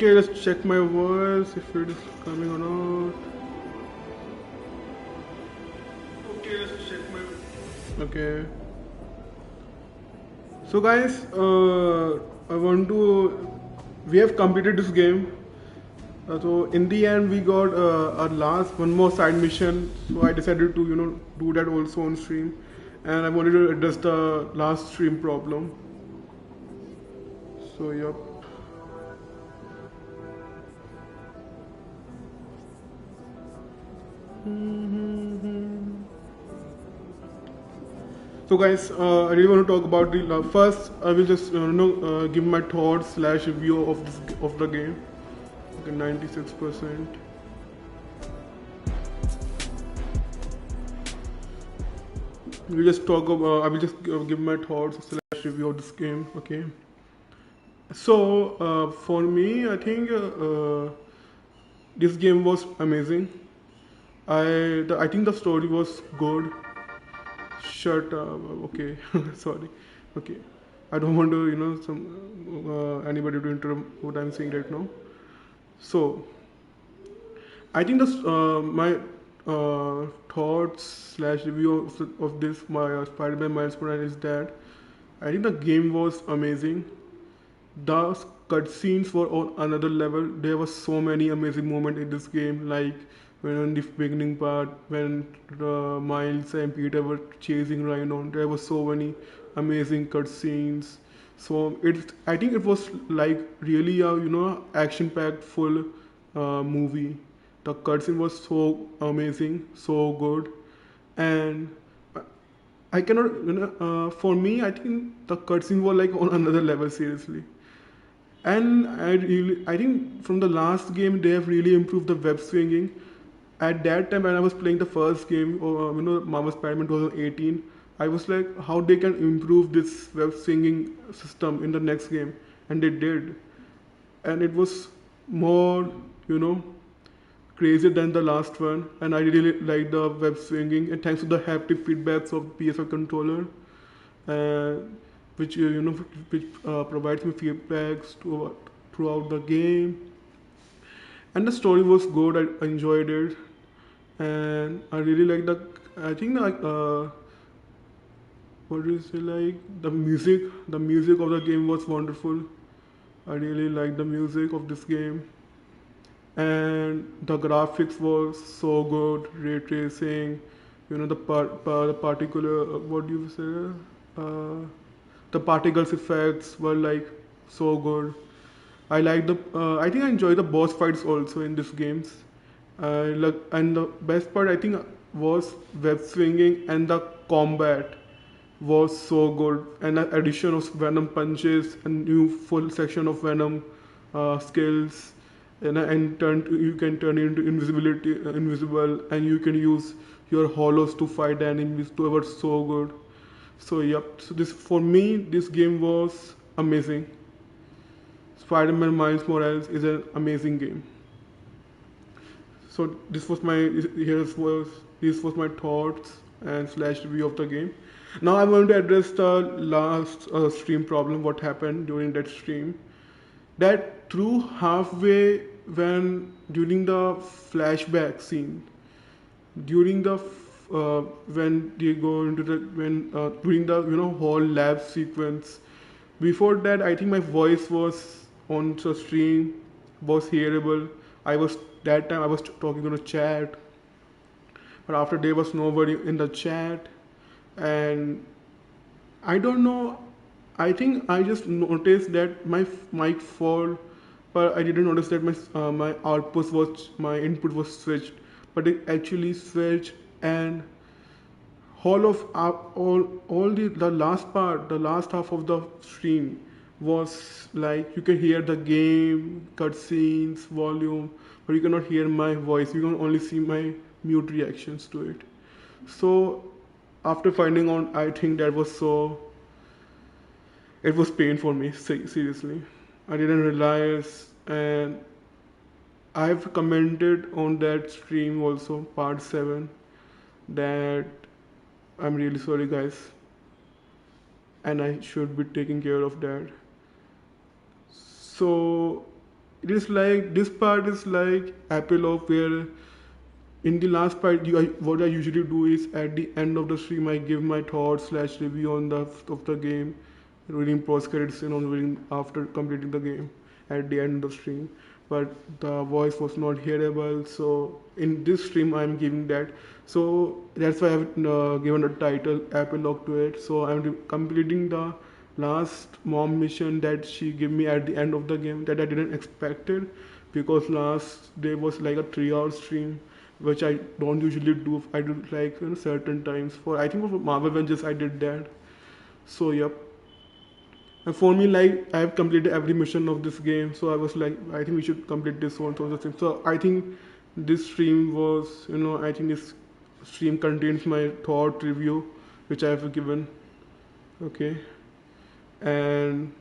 Okay, let's check my voice if it is coming or not. Okay, let's check my. Okay. So guys, I want to. We have completed this game. So in the end, we got our last one more side mission. So I decided to do that also on stream, and I wanted to address the last stream problem. So yep. So guys, I really want to talk about the first. I will just give my thoughts slash review of the game. Okay, 96%. We just talk about. I will just give my thoughts slash review of this game. Okay. So for me, I think this game was amazing. I think the story was good. Shut up. Okay, sorry. Okay, I don't want to anybody to interrupt what I'm saying right now. So I think this my thoughts slash review of this my Spider-Man Miles Morales is that I think the game was amazing. The cutscenes were on another level. There were so many amazing moments in this game, like when in the beginning part when Miles and Peter were chasing Rhino. There were so many amazing cutscenes. So I think it was like really a action-packed full movie. The cutscene was so amazing, so good, and I cannot. For me, I think the cutscene were like on another level. Seriously, and I think from the last game they have really improved the web swinging. At that time when I was playing the first game, or Marvel Spider-Man 2018, I was like, how they can improve this web swinging system in the next game, and they did, and it was more, you know, crazier than the last one, and I really like the web swinging. And thanks to the haptic feedbacks of PS5 controller, uh, which which provides me feedbacks throughout the game. And the story was good. I enjoyed it, and I really like the. I think like what do you say, like the music. The music of the game was wonderful. I really like the music of this game, and the graphics was so good. Ray tracing, the particular what do you say, the particles effects were like so good. I like the. I think I enjoy the boss fights also in these games. And the best part I think was web swinging, and the combat was so good. And the addition of Venom punches and new full section of Venom skills, and you can turn into invisible, and you can use your hollows to fight enemies. It was so good. So yep. So this for me, this game was amazing. Spider-Man Miles Morales is an amazing game. So this was my thoughts and slash review of the game. Now I'm going to address the last stream problem. What happened during that stream? That through halfway when during the flashback scene, during the when they go into the when during the whole lab sequence. Before that, I think my voice was on the stream, was hearable. I was that time I was talking on a chat, but after there was nobody in the chat, and I don't know. I think I just noticed that my mic fall, but I didn't notice that my input was switched, but it actually switched. And all the last part, the last half of the stream was like you can hear the game cutscenes volume, but you cannot hear my voice. You can only see my mute reactions to it. So after finding out, I think that was so it was pain for me. Seriously, I didn't realize, and I've commented on that stream also, part 7, that I'm really sorry, guys, and I should be taking care of that. So it is like this part is like epilogue where in the last part what I usually do is at the end of the stream I give my thoughts slash review on the of the game, reading post credits and on reading after completing the game at the end of the stream. But the voice was not hearable, so in this stream I'm giving that. So that's why I've given the title epilogue to it. So I'm completing the last mom mission that she gave me at the end of the game that I didn't expect it, because last day was like a 3 hour stream, which I don't usually do. I do like certain times. For I think for Marvel Avengers I did that. So yep. And for me, like I have completed every mission of this game, so I was like, I think we should complete this one. So I think this stream was, I think this stream contains my thought review, which I have given. Okay, and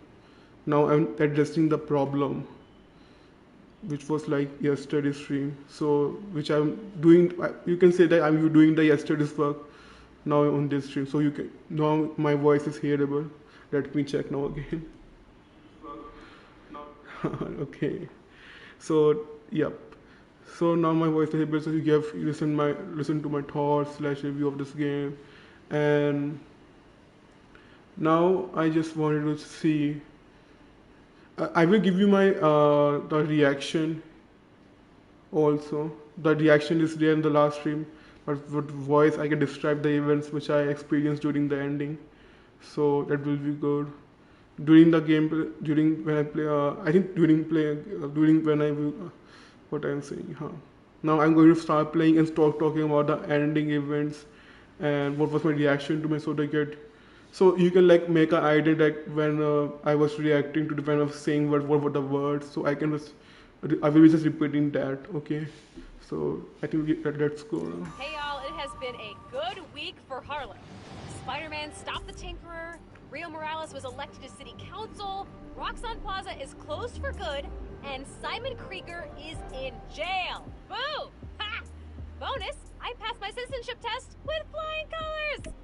now I'm addressing the problem, which was like yesterday's stream. So which I'm doing. You can say that I'm doing the yesterday's work now on this stream. So you can now my voice is hearable. Let me check now again. Okay. So yep. So now my voice is able to listen to my thoughts slash review of this game, and now I just wanted to see. I will give you my the reaction also. The reaction is there in the last stream, but with voice I can describe the events which I experienced during the ending. So that will be good. During the game, during when I play, I think during when I will, what I'm saying, huh? Now I'm going to start playing and start talking about the ending events and what was my reaction to my soda get. So you can like make an idea like when I was reacting to the when I was saying what were the words. So I will be just repeating that. Okay. So I think let's go now. Hey y'all, it has been a good week for Harlem. Spider-Man stopped the Tinkerer, Rio Morales was elected to city council, Roxxon Plaza is closed for good, and Simon Krieger is in jail. Boo! Ha! Bonus, I passed my citizenship test with flying colors!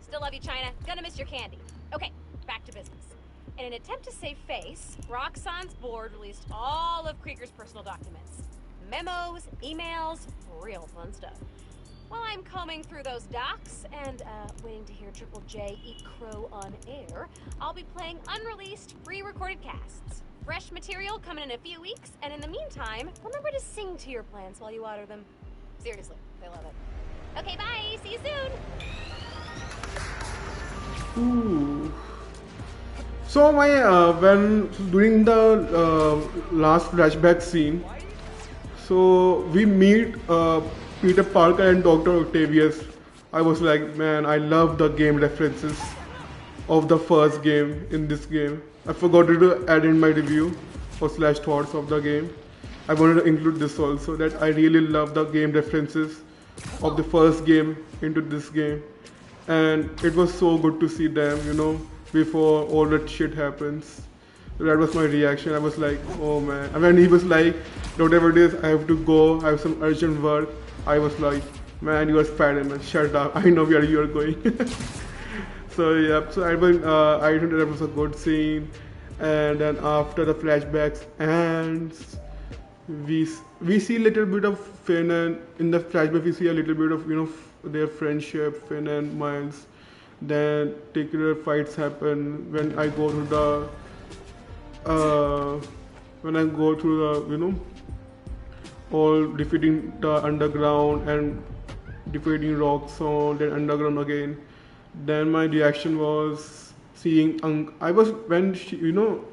Still love you, China. Gonna miss your candy. Okay, back to business. In an attempt to save face, Roxxon's board released all of Krieger's personal documents. Memos, emails, real fun stuff. While I'm combing through those docs and waiting to hear Triple J eat crow on air, I'll be playing unreleased, pre-recorded casts. Fresh material coming in a few weeks, and in the meantime, remember to sing to your plants while you water them. Seriously, they love it. Okay, bye! See you soon! Ooh. So my when during the last flashback scene, so we meet Peter Parker and Dr. Octavius. I was like, man, I love the game references of the first game in this game. I forgot to add in my review or slash thoughts of the game. I wanted to include this also, that I really love the game references of the first game into this game. And it was so good to see them, before all that shit happens. That was my reaction. I was like, oh man. And when he was like, whatever it is, I have to go, I have some urgent work. I was like, man, you are Spider-Man, shut up. I know where you are going. So yeah, so I think that was a good scene. And then after the flashbacks ends, we see a little bit of Finn, and in the flashback we see a little bit of their friendship, Finn and Miles. Then particular fights happen when I go through the all defeating the underground and defeating Roxxon, then underground again. Then my reaction was seeing I was when she, when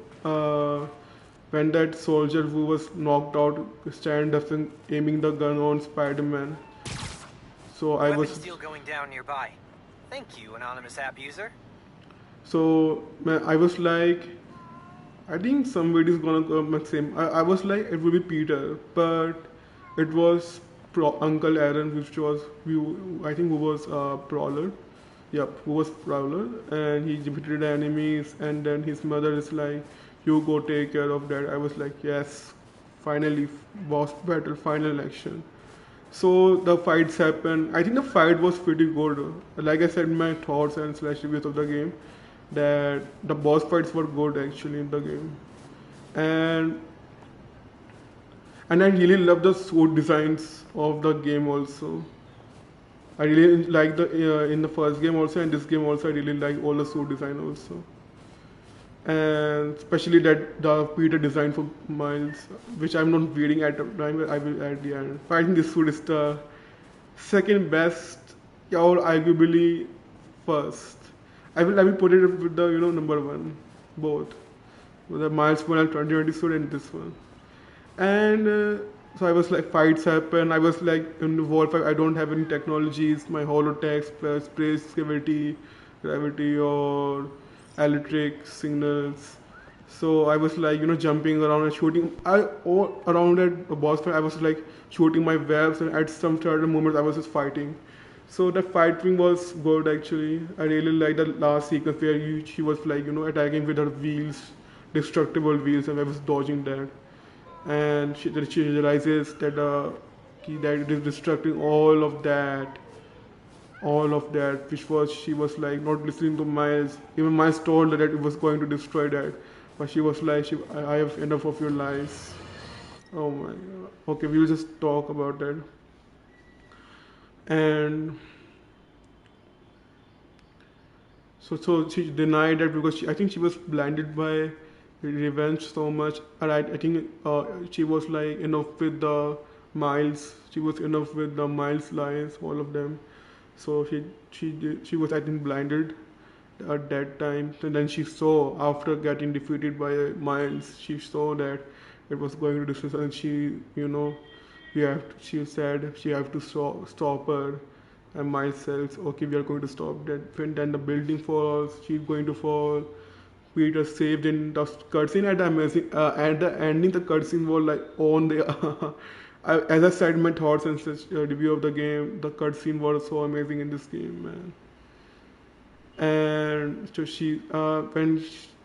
that soldier who was knocked out stand up and aiming the gun on Spider-Man. So I was still going down nearby. Thank you, anonymous app user. So I was like, I think somebody's gonna come and same. I was like, it will be Peter, but it was Uncle Aaron, which was I think who was Prowler. Yep, who was Prowler, and he defeated enemies, and then his mother is like, you go take care of that. I was like, yes, finally, boss battle, final action. So the fights happen. I think the fight was pretty good. Like I said in my thoughts and slash reviews of the game, that the boss fights were good actually in the game. And And I really love the suit designs of the game also. I really like the in the first game also, and this game also I really like all the suit design also, and especially that the Peter design for Miles, which I'm not reading at the time, but I will at the end. But I think this suit is the second best, or arguably first. I will put it with the number one, both with the Miles Morales 2020 suit and this one. And so I was like, fights happen. I was like, in the War 5, I don't have any technologies. My holotext plus space gravity or electric signals. So I was like, jumping around and shooting. All around at the boss fight, I was like shooting my webs, and at some certain moments, I was just fighting. So the fighting was good actually. I really like the last sequence where she was like, attacking with her wheels, destructible wheels, and I was dodging that. And she realizes that that it is destructing all of that, which was she was like not listening to Miles. Even Miles told her that it was going to destroy that, but she was like, I have enough of your lies. Oh my god. Okay, we'll just talk about that. And so she denied that because I think she was blinded by revenge so much. And I think she was like enough with the Miles. She was enough with the Miles lies, all of them. So she was I think blinded at that time. And then she saw after getting defeated by Miles, she saw that it was going to destroy her, and she said she have to stop her. And Miles says, okay, we are going to stop that. When then the building falls, she's going to fall. Peter saved in the cutscene at the amazing at the ending. The cutscene was like on the. As I said, my thoughts and such review of the game. The cutscene was so amazing in this game, man. And so when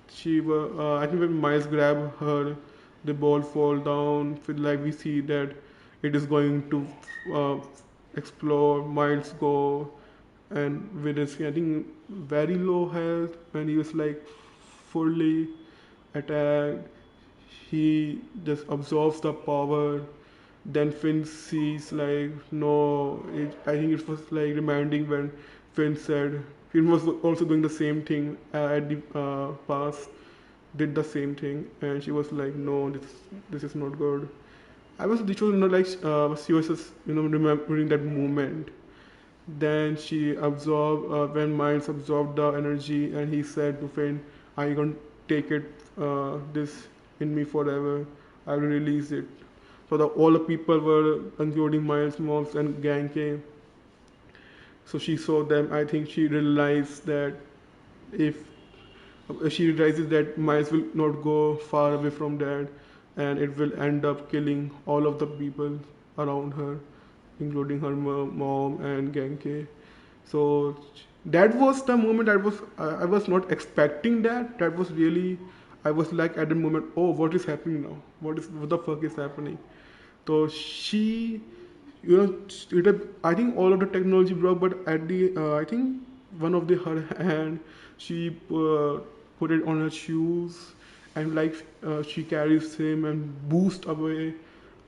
she was, I think when Miles grab her, the ball fall down. Feel like we see that it is going to uh, explore. Miles go, and with his, I think, very low health, when he was like fully attacked, he just absorbs the power. Then Finn sees like no, I think it was like reminding when Finn was also doing the same thing at the past, did the same thing, and she was like, no, this is not good. This was not like she was just remembering that moment. Then she absorbed when Miles absorbed the energy, and he said to Finn, "I gonna take it this in me forever. I will release it." So all the people were, including Miles, Morph, and Gang came. So she saw them. I think she realized that if she realizes that Miles will not go far away from that, and it will end up killing all of the people around her, including her mom and Genki. So that was the moment I was not expecting that. That was really, I was like at the moment, oh, what is happening now? What the fuck is happening? So she, I think all of the technology broke, but at the I think one of the her hand, she put it on her shoes, and like she carries him and boost away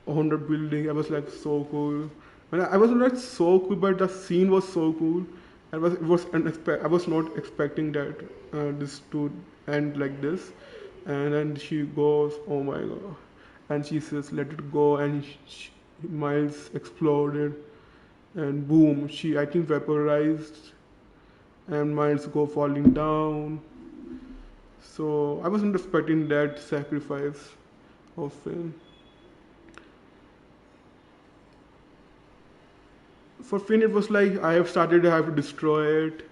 on the building. I was like so cool. And I was like so cool, but the scene was so cool. I was not expecting that this to end like this. And then she goes, oh my god, and she says, let it go, and Miles exploded, and boom, she I think vaporized, and Miles go falling down. So I wasn't expecting that sacrifice of Finn. For Finn, it was like I have to destroy it,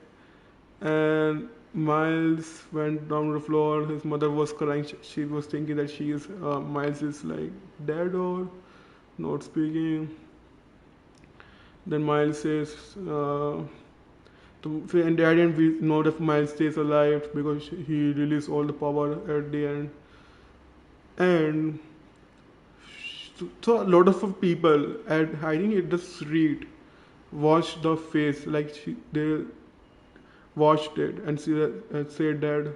and Miles went down the floor. His mother was crying. She was thinking that Miles is like dead or not speaking. Then Miles says, in the end, we know that Miles stays alive because he released all the power at the end. And so a lot of people at hiding at the street watched the face, like they watched it and said that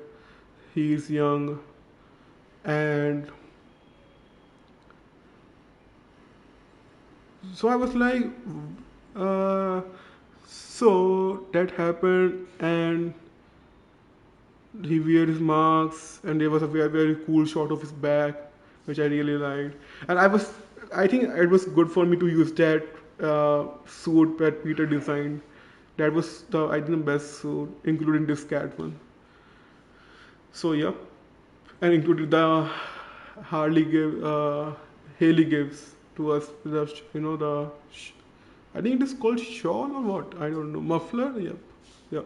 he is young, and So I was like, uh, so that happened, and he wear his marks, and there was a very very cool shot of his back, which I really liked. And I think it was good for me to use that suit that Peter designed. That was the I think the best suit, including this cat one. So yep, and included the Harley give Haley gives to us the I think it is called shawl or what, I don't know, muffler. Yep, yep.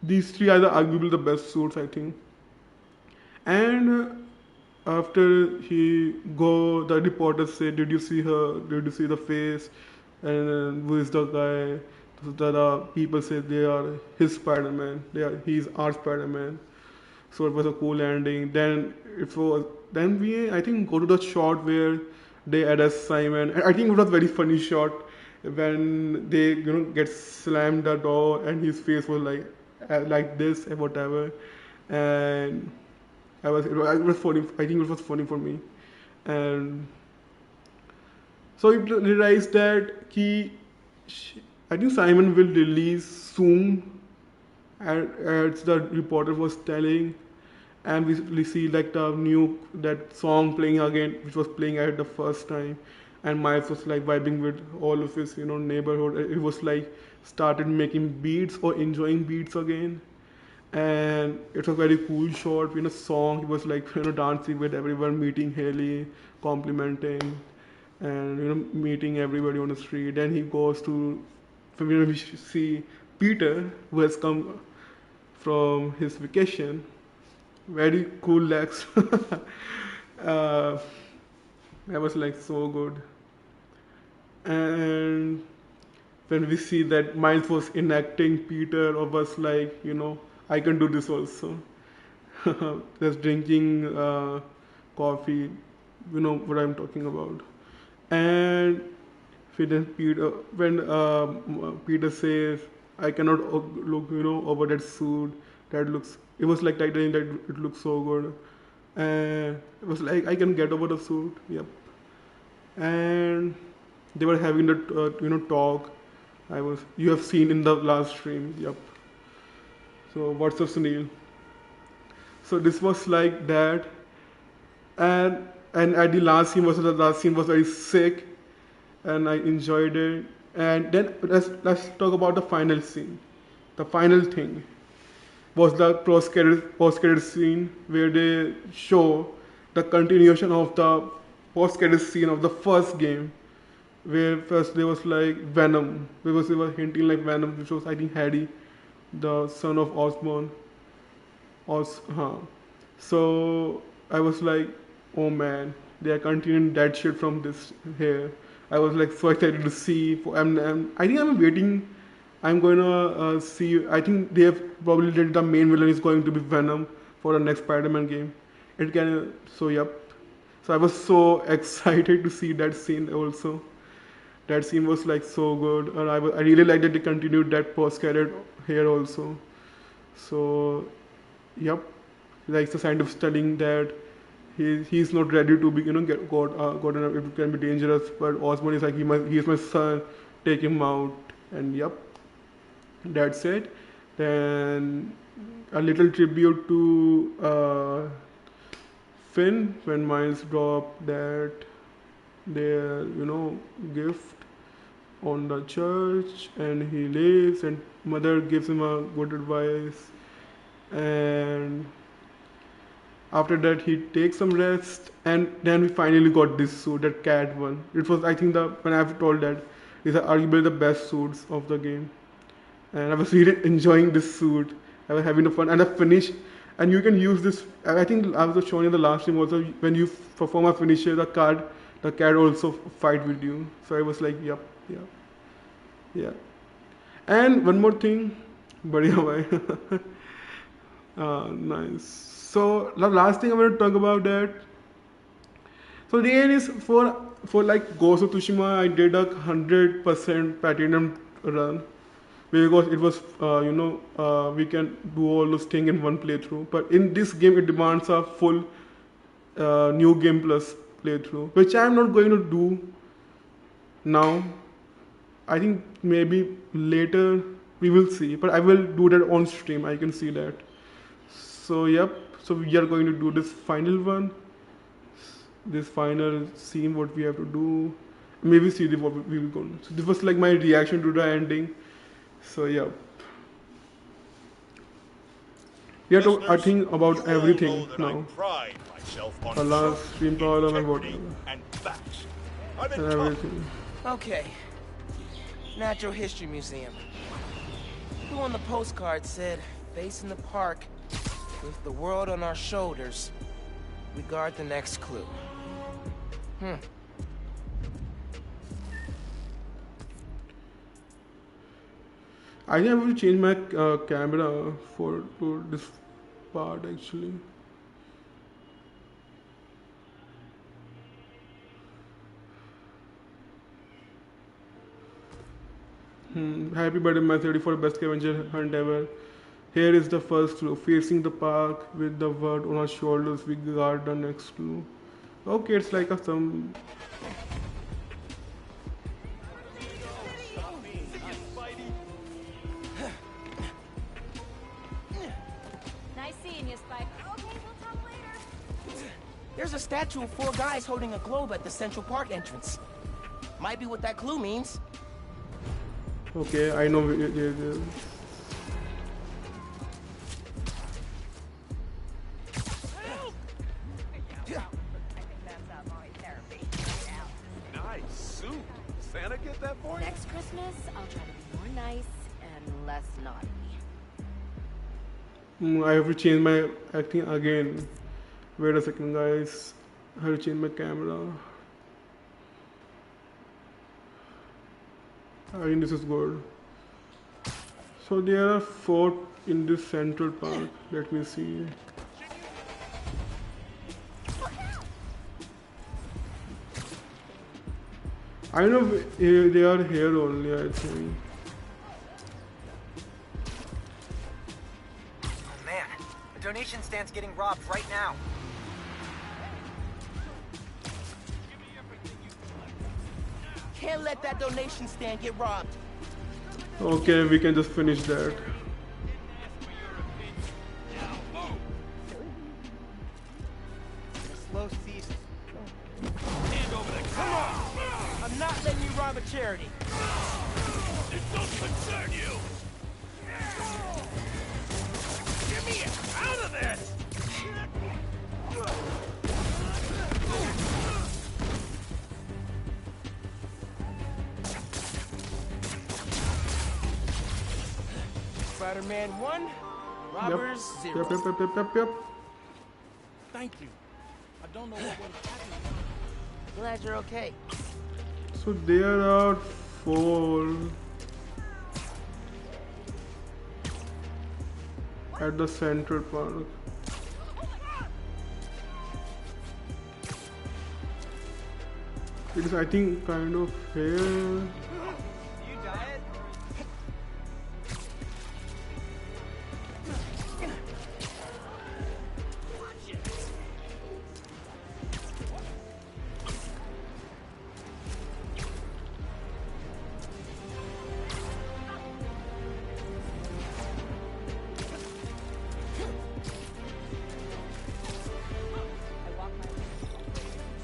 These three are arguably the best suits, I think. And after he go, the reporters say, "Did you see her? Did you see the face? And who is the guy?" So the people say they are his Spider-Man. He's our Spider-Man. So it was a cool ending. Then we I think go to the shot where they arrest Simon. And I think it was a very funny shot when they get slammed the door and his face was like this and whatever. And it was funny. I think it was funny for me. And so it realized that I think Simon will release soon, as the reporter was telling, and we see like the new that song playing again, which was playing at the first time, and Miles was like vibing with all of his neighborhood. It was like started making beats or enjoying beats again, and it was a very cool shot. Song. He was like dancing with everyone, meeting Haley, complimenting, and meeting everybody on the street. Then he goes to, we see Peter, who has come from his vacation. Very cool legs. uh, that was like so good. And when we see that Miles was enacting Peter, or was like, I can do this also. Just drinking coffee, you know what I'm talking about. And when Peter says, "I cannot look, over that suit. That looks." It was like titling that it looks so good, and it was like I can get over the suit. Yep. And they were having that talk. You have seen in the last stream. Yep. So what's up, Sunil? So this was like that, and at the last scene was very sick, and I enjoyed it. And then let's talk about the final scene. The final thing was the post-credit scene where they show the continuation of the post-credit scene of the first game, where first there was like Venom. They were hinting like Venom, which was I think Harry, the son of Osborn. So I was like, oh man, they are continuing that shit from this here. I was like so excited to see. I think I'm waiting. I'm going to see. I think they have probably did the main villain is going to be Venom for the next Spider-Man game. It can. So yep. So I was so excited to see that scene also. That scene was like so good, and I really liked that they continued that post credit here also. So yep, like the scientist telling that he's not ready to be get got it can be dangerous, but Osborn is like he's my son, take him out. And yep, that's it. Then a little tribute to Finn when Miles dropped that their gift on the church, and he leaves, and mother gives him a good advice. And after that he takes some rest, and then we finally got this suit, that cat one. It was I think the when I've told that is arguably the best suits of the game, and I was really enjoying this suit. I was having the fun, and the finish, and you can use this. I think I was showing in the last stream also, when you perform a finisher, the cat also fight with you. So I was like, yep, yeah, yeah. And one more thing, बढ़िया भाई. Nice. So the last thing I want to talk about that. So the end is for like Ghost of Tsushima, I did a 100% platinum run, because it was we can do all those things in one playthrough. But in this game, it demands a full new game plus playthrough, which I am not going to do now. I think maybe later we will see, but I will do that on stream. I can see that. So yep. So we are going to do this final one, this final scene. What we have to do. Maybe see what we will go. So this was like my reaction to the ending. So yeah. We have to I think about everything now. The last stream problem and whatever. And everything. Okay. Natural History Museum. Who on the postcard said, facing the park, with the world on our shoulders, we guard the next clue. I think I will change my camera to this part actually. Happy birthday, my 34 best scavenger hunt ever. Here is the first clue. Facing the park with the word on our shoulders, we guard the next clue. Okay, it's like some. Nice seeing you, Spike. Okay, we'll talk later. There's a statue of 4 guys holding a globe at the Central Park entrance. Might be what that clue means. Okay, I know. Nice suit. Santa get that for you? Next Christmas, I'll try to be more nice and less naughty. I have to change my acting again. Wait a second, guys. I have to change my camera. I think this is good. So there are 4 in this Central Park. Let me see. I know they are here only, I think. Oh man, the donation stand's getting robbed right now. Can't let that donation stand get robbed. Okay, we can just finish that. Slow season. Hand over there. Come on! I'm not letting you rob a charity. It doesn't concern you. Get me out of this! Spider-Man 1, robbers 0. Yep. Thank you. I don't know what would happen. Glad you're okay. So there are 4 at the Central Park. It is, I think, kind of here. You diet?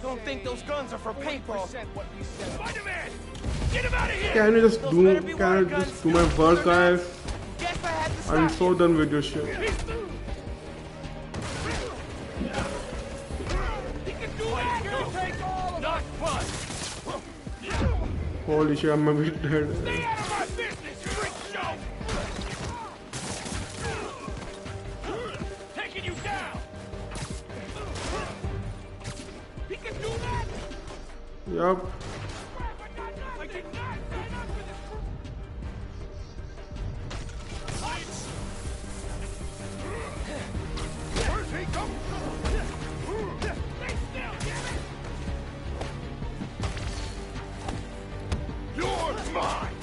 Don't think those guns are for paintball. Spider-Man! Get him out of here! Can I just do my work, guys? Guess I had to stop I'm so you. done with your shit. He can do that! Take all of not fun! Holy shit, I'm a bit dead. Stay out of my business, freak show! Taking you down! He can do that! Yup. I did not sign up for this! Lights! Where's he coming from? Stay still, damn it! You're mine!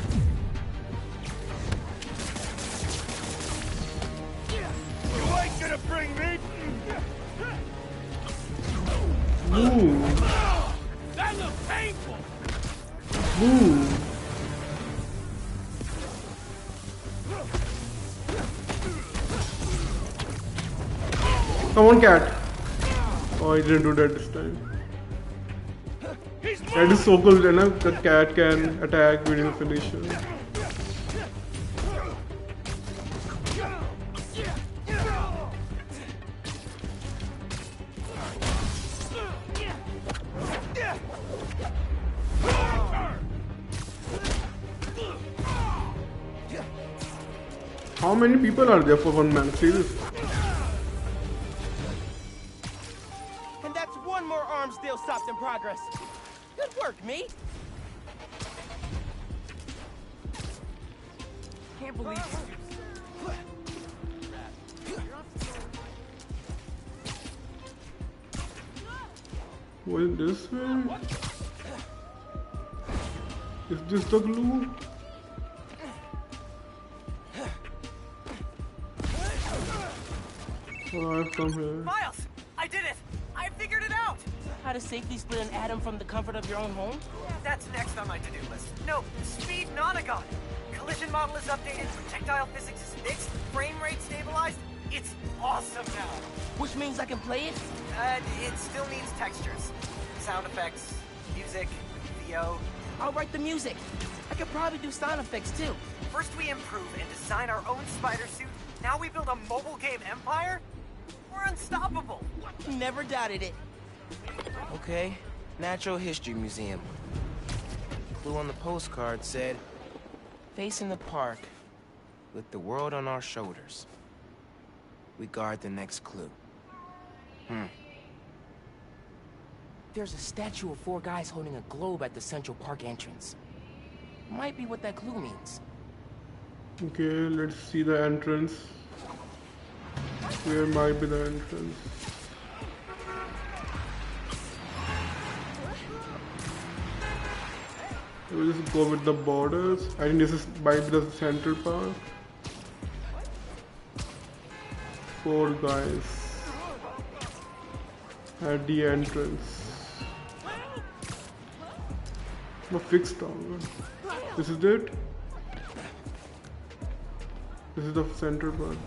You ain't gonna bring me! Ooh. That looks painful! Ooh. Come on, cat. Oh, I didn't do that this time. That is so cool, you know? The cat can attack within finisher. How many people are there for one man? Seriously? And that's one more arms deal stopped in progress. Good work, me. Can't believe it. Well, this way? Is this the glue? Oh, I've come here. Miles! I did it! I figured it out! How to safely split an atom from the comfort of your own home? That's next on my to-do list. No, speed nonagon. Collision model is updated, projectile physics is fixed, frame rate stabilized. It's awesome now. Which means I can play it? It still needs textures. Sound effects, music, VO. I'll write the music. I could probably do sound effects too. First we improve and design our own spider suit. Now we build a mobile game empire? We're unstoppable. Never doubted it. Okay, Natural History Museum. Clue on the postcard said, "Facing the park, with the world on our shoulders. We guard the next clue." There's a statue of 4 guys holding a globe at the Central Park entrance. Might be what that clue means. Okay, let's see the entrance. Where might be the entrance? We'll just go with the borders. I think this is might be the Central Park. 4 guys at the entrance. The fixed tower. This is it. This is the Central Park.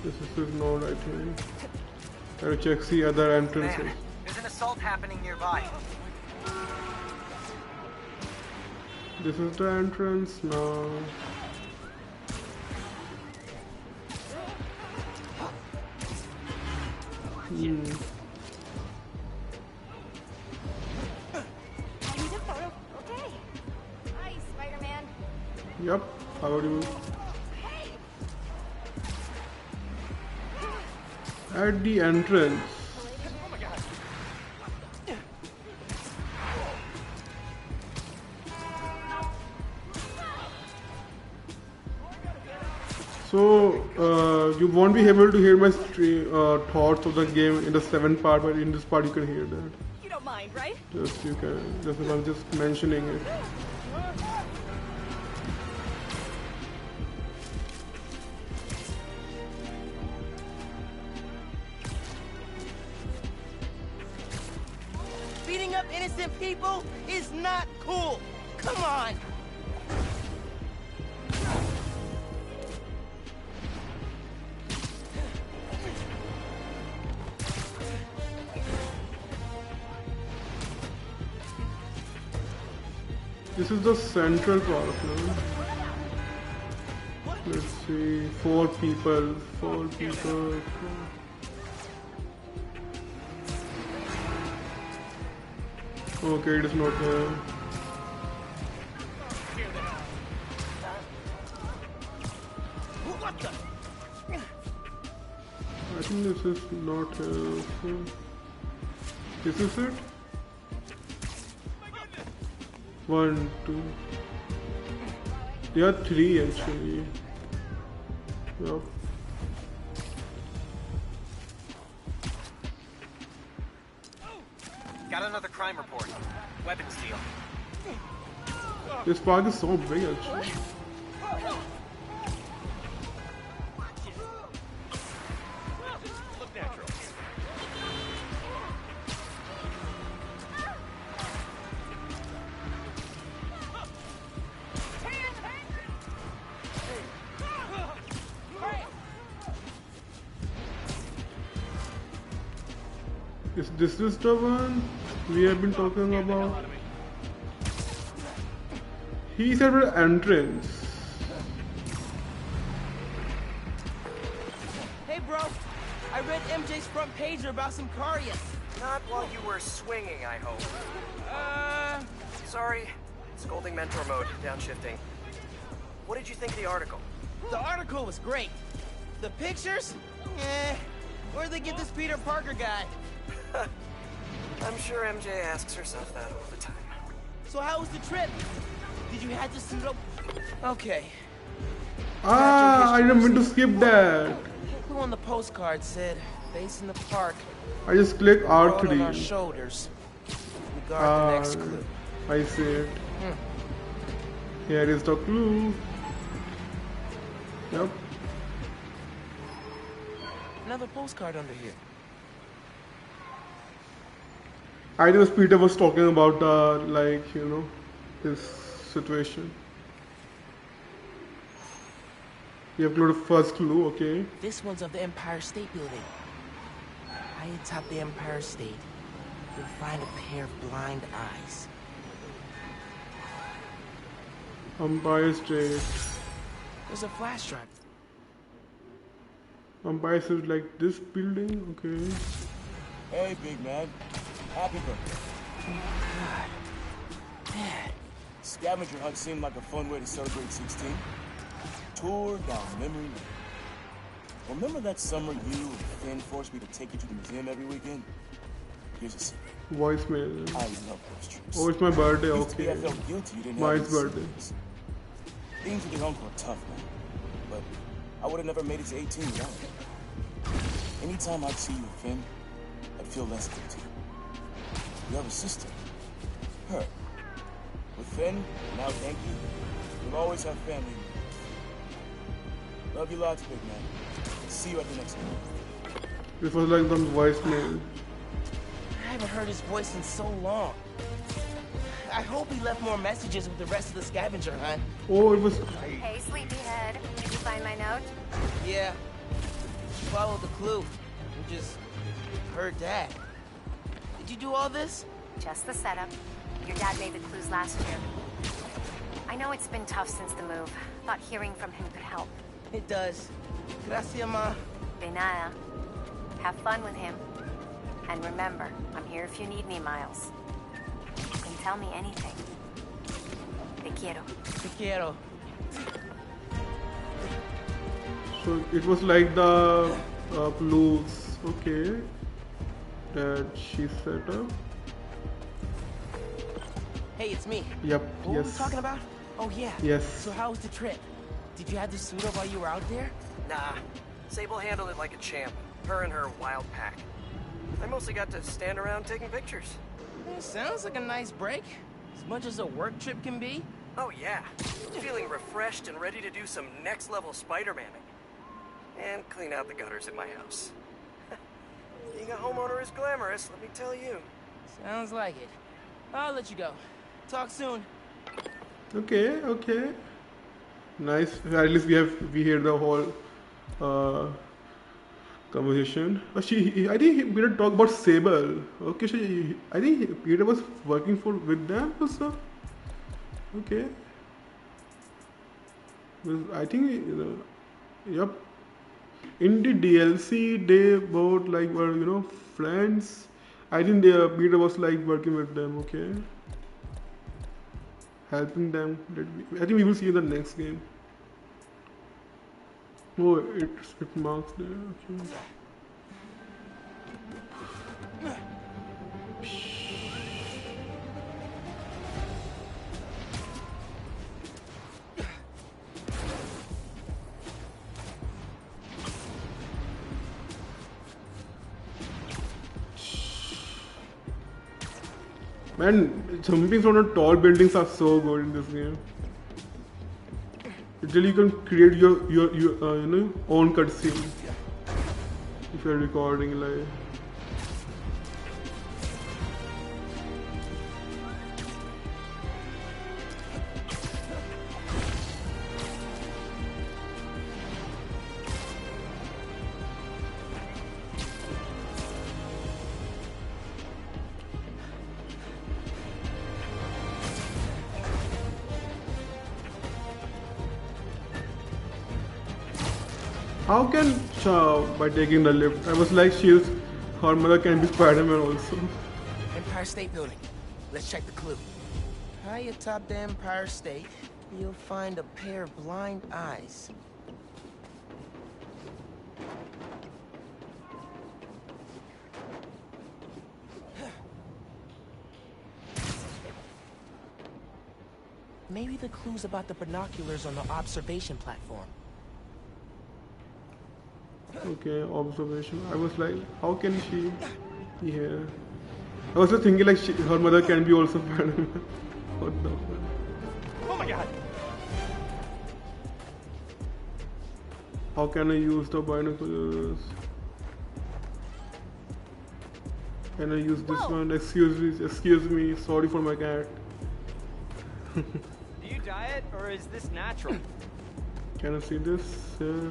This is not, I think. Gotta check the other entrances. Man, there's an assault happening nearby. This is the entrance now. I need a photo. Okay. Hi, Spider-Man. Yep, how do you? At the entrance. So, you won't be able to hear my thoughts of the game in the 7th part, but in this part you can hear that. You don't mind, right? Just you can. I'm just mentioning it. Beating up innocent people is not cool. Come on. This is the Central Park now. Let's see, 4 people. Okay, it is not here. What the? I think this is not here. So this is it? 1, 2. There are 3 actually. Yep. Got another crime report. Weapons deal. This park is so big actually. Look natural. Is this the one we have been talking about? He said an entrance. Hey, bro. I read MJ's front pager about some Carius. Not while you were swinging, I hope. Sorry. Scolding mentor mode, downshifting. What did you think of the article? The article was great. The pictures? Where'd they get this Peter Parker guy? I'm sure MJ asks herself that all the time. So how was the trip? Did you have to suit up? Okay. Ah, I didn't mean to skip that. Who on the postcard said, "Face in the park, I just click world on our R3. shoulders. We guard the next Ah, clue." I see it. Here is the clue. Yep. Another postcard under here. I think Peter was talking about like, you know, this situation. You have to go to first clue, okay. This one's of the Empire State Building. High atop the Empire State, you'll find a pair of blind eyes. Empire State. There's a flash drive. Empire State is like this building, okay. Hey, big man. Happy birthday. Dad, Scavenger hunt seemed like a fun way to celebrate 16. Tour down memory lane. Remember that summer you and Finn forced me to take you to the museum every weekend? Here's a secret. Voicemail. I love those trips. Oh, it's my birthday, Used to be I okay. felt guilty you didn't Mine's have any birthday. siblings. Things with your uncle are tough, man. But I would have never made it to 18 without him. Anytime I'd see you with Finn, I'd feel less guilty. You have a sister. Her. With Finn, and now Yankee, you'll always have family. Love you lots, big man. See you at the next one. This was like the voicemail. I haven't heard his voice in so long. I hope he left more messages with the rest of the scavenger hunt. Oh, it was. Hey, sleepyhead. Did you find my note? Yeah. Follow the clue. We just heard Dad. Did you do all this? Just the setup. Your dad made the clues last year. I know it's been tough since the move. Thought hearing from him could help. It does. Gracias, Ma. De nada. Have fun with him. And remember, I'm here if you need me, Miles. You can tell me anything. Te quiero. Te quiero. So it was like the clues, okay, that she set up. Hey, it's me. Yep, What were we yes. talking about? Oh, yeah. Yes. So how was the trip? Did you have to suit up while you were out there? Nah. Sable handled it like a champ. Her and her wild pack. I mostly got to stand around taking pictures. Sounds like a nice break. As much as a work trip can be. Oh yeah. Feeling refreshed and ready to do some next level Spider-Manning. And clean out the gutters at my house. Being a homeowner is glamorous, let me tell you. Sounds like it. I'll let you go. Talk soon. Okay, okay. Nice. At least we hear the whole conversation. I think Peter talked about Sable. Okay, so I think Peter was working with them or so. Okay. I think yep. In the DLC, they both like were friends. I think Peter was like working with them. Okay. Helping them. I think we will see in the next game. Oh, it marks there. Okay. Man, jumping from the tall buildings are so good in this game. Literally, you can create your own cutscene if you're recording live. How can by taking the lift? I was like, her mother can be Spider-Man also. Empire State Building. Let's check the clue. High atop the Empire State, you'll find a pair of blind eyes. Maybe the clue's about the binoculars on the observation platform. Okay, observation. I was like, how can she be here? I was just thinking like her mother can be also Spider-Man. What the fuck? Oh my god! How can I use the binoculars? Can I use this one? Excuse me, sorry for my cat. Do you diet or is this natural? Can I see this? Yeah.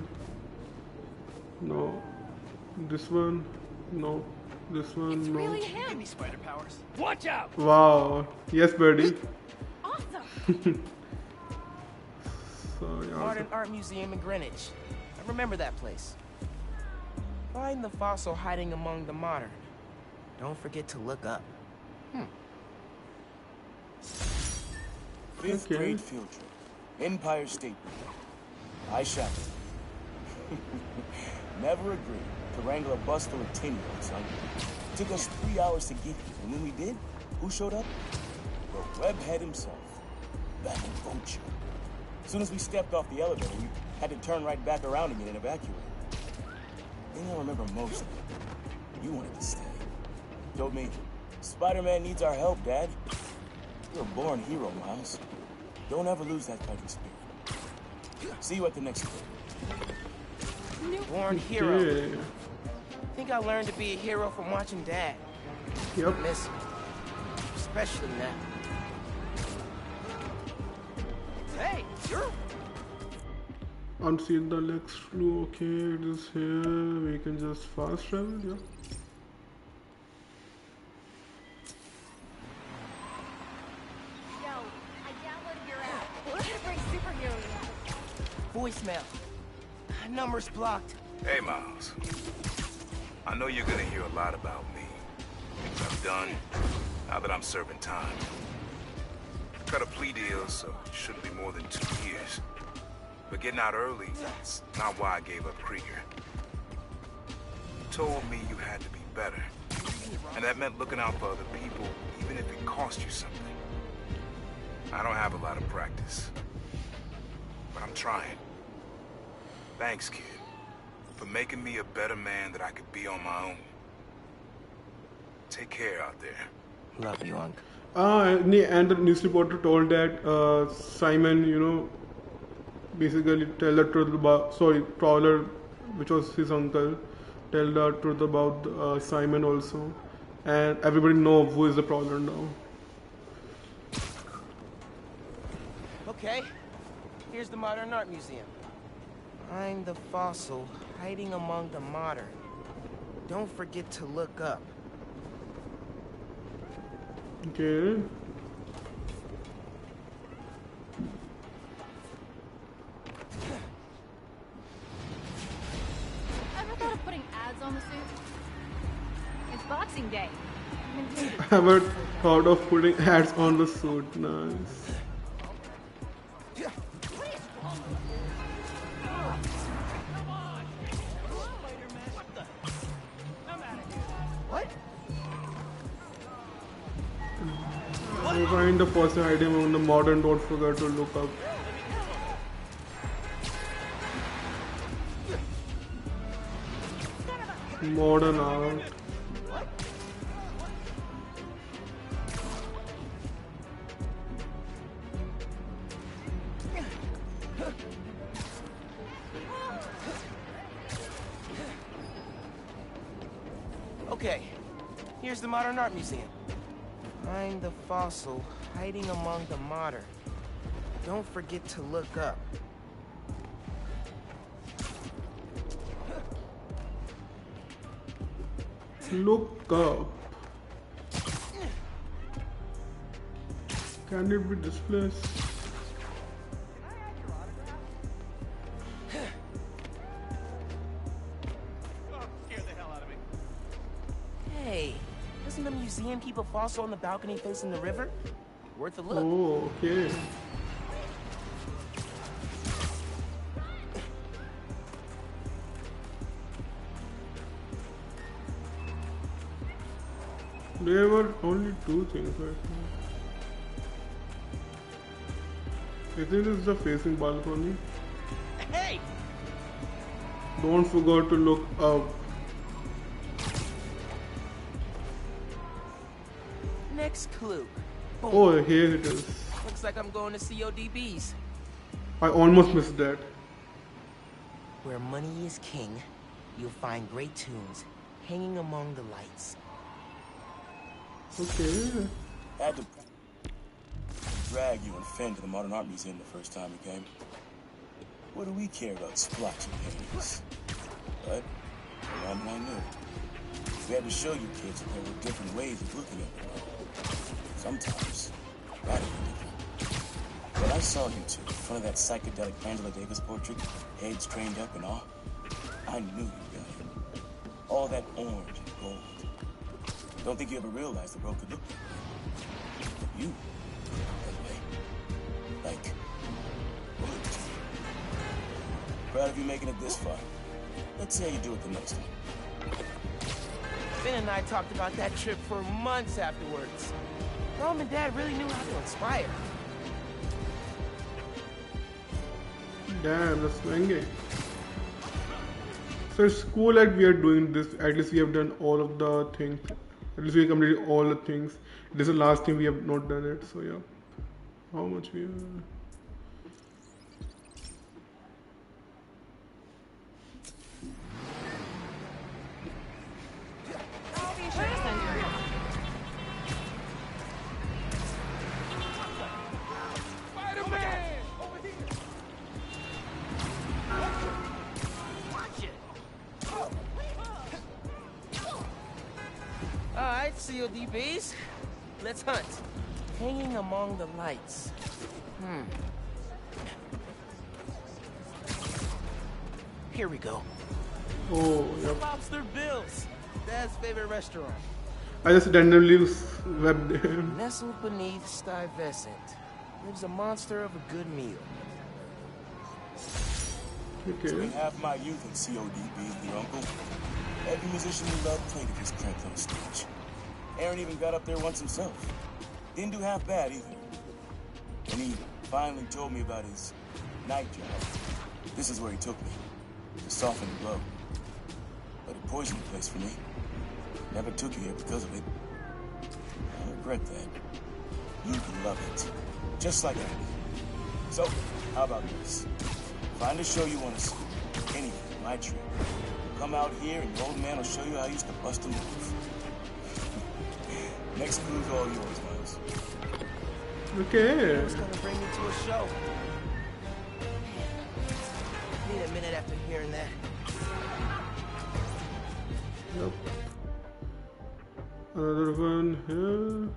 No. This one? No. This one? It's No. really him. Spider powers. Watch out! Wow. Yes, birdie. Awesome. So, yeah. Modern Art Museum in Greenwich. I remember that place. Find the fossil hiding among the modern. Don't forget to look up. Fifth Okay. grade field trip. Empire State Building. I shackled. Never agreed to wrangle a bus full of 10-year-olds, son. Took us 3 hours to get here, and when we did, who showed up? The webhead himself. That vulture. As soon as we stepped off the elevator, we had to turn right back around again and evacuate. The thing I remember most, you wanted to stay. Told me, Spider-Man needs our help, Dad. You're a born hero, Miles. Don't ever lose that fighting spirit. See you at the next clip. Born hero. Yeah. Think I learned to be a hero from watching Dad. Yep. Miss him. Especially now. Hey, you're... Unseen the next clue. Okay, it is here. We can just fast travel. Yeah. Yo, I downloaded your app. We're gonna bring superheroes. Voicemail. Number's blocked. Hey, Miles. I know you're gonna hear a lot about me. Things I've done, now that I'm serving time. Cut a plea deal, so it shouldn't be more than 2 years. But getting out early, that's not why I gave up Krieger. You told me you had to be better. And that meant looking out for other people, even if it cost you something. I don't have a lot of practice. But I'm trying. Thanks, kid, for making me a better man that I could be on my own. Take care out there. Love you, Unc. And the news reporter told that Simon, basically tell the truth about, Prowler, which was his uncle, tell the truth about Simon also. And everybody know who is the Prowler now. Okay, here's the Modern Art Museum. Find the fossil hiding among the modern. Don't forget to look up. Okay. Ever thought of putting ads on the suit? It's Boxing Day. I haven't thought of putting ads on the suit. Nice. What? You find the person hiding on the modern, don't forget to look up. Modern art. Okay, here's the Modern Art Museum. Find the fossil hiding among the modern. Don't forget to look up. Look up. Can it be this place? Hey, doesn't the museum keep a fossil on the balcony facing the river? Worth a look. Oh, okay. There were only two things right now. I think this is the facing balcony. Hey! Don't forget to look up. Next clue. Boom. Oh, here it is. Looks like I'm going to CODB's. I almost missed that. Where money is king, you'll find great tunes hanging among the lights. Okay. I had to drag you and Finn to the Modern Art Museum the first time we came. What do we care about splotchy paintings? But the moment I knew, we had to show you kids that there were different ways of looking at the world. Sometimes, radically different. When I saw you two in front of that psychedelic Angela Davis portrait, heads trained up and all, I knew you got it. All that orange and gold. Don't think you ever realized the world could look that way. But you look that way. Like, royalty. Proud of you making it this far. Let's see how you do it the next time. Finn and I talked about that trip for months afterwards. Mom and Dad really knew how to inspire. Damn, that's swinging. So it's cool that we are doing this. At least we have done all of the things. At least we completed all the things. This is the last thing we have not done it. So yeah. How much we are? Alright, CODBs. Let's hunt. Hanging among the lights. Here we go. Oh, yep. Lobster Bill's. Dad's favorite restaurant. I just randomly webbed him. Nestled beneath Stuyvesant lives a monster of a good meal. Okay. Spent half my youth in CODB with your uncle. Every musician we loved played at his cramped little stage. Aaron even got up there once himself. Didn't do half bad either. When he finally told me about his night job, this is where he took me, to soften the blow. But it poisoned the place for me. Never took you here because of it. I regret that. You can love it, just like I do. So, how about this? Find a show you want to see. Anything, my treat. Come out here and your old man will show you how I used to bust a move. Next clue's all yours, Miles. Okay. Who's gonna bring me to a show? Need a minute after hearing that. Yep. Another one here.